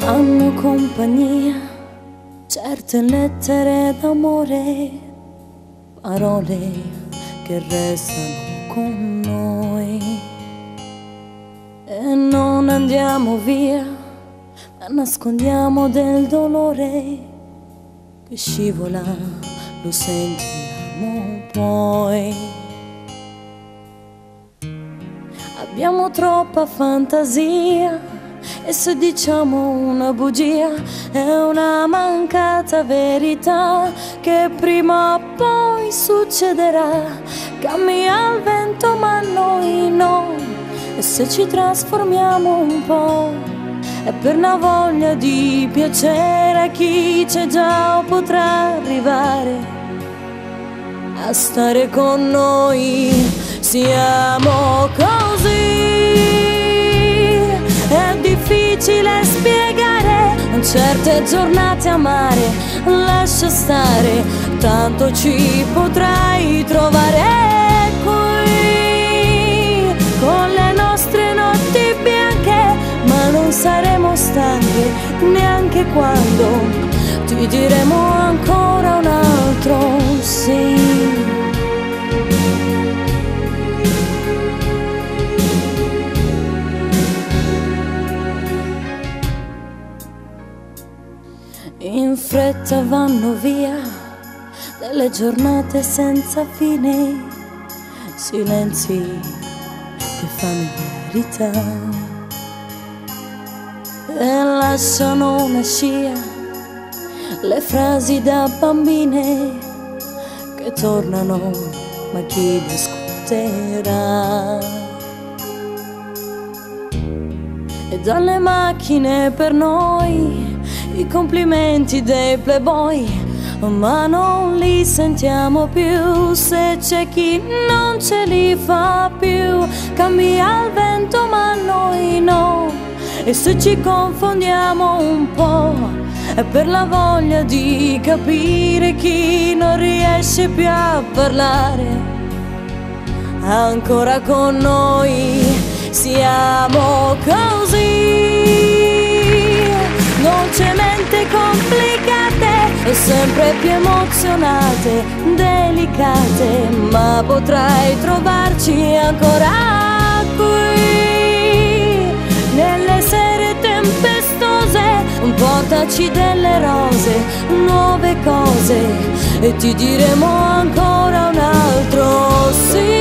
fanno compagnia certe lettere d'amore, parole che restano con noi. E non andiamo via, ma nascondiamo del dolore che scivola, lo sentiamo poi. Abbiamo troppa fantasia e se diciamo una bugia è una mancata verità che prima o poi succederà. Cammina il vento ma noi no, e se ci trasformiamo un po' è per una voglia di piacere a chi c'è già o potrà arrivare a stare con noi. Siamo così, è difficile spiegare certe giornate amare. Lascia stare, tanto ci potrai trovare qui con le nostre notti bianche, ma non saremo stanche neanche quando ti diremo ancora un altro sì. In fretta vanno via delle giornate senza fine, silenzi che fanno verità e lasciano una scia le frasi da bambine che tornano, ma chi le ascolterà? E dalle macchine per noi i complimenti dei playboy, ma non li sentiamo più se c'è chi non ce li fa più. Cambia il vento ma noi no, e se ci confondiamo un po' è per la voglia di capire chi non riesce più a parlare ancora con noi. Siamo così, dolcemente complicate, sempre più emozionate, delicate, ma potrai trovarci ancora qui nelle sere tempestose. Portaci delle rose, nuove cose, e ti diremo ancora un altro sì.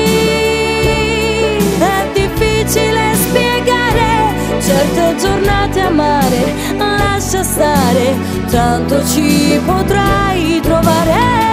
È difficile spiegare certe giornate amare, lascia stare, tanto ci potrai trovare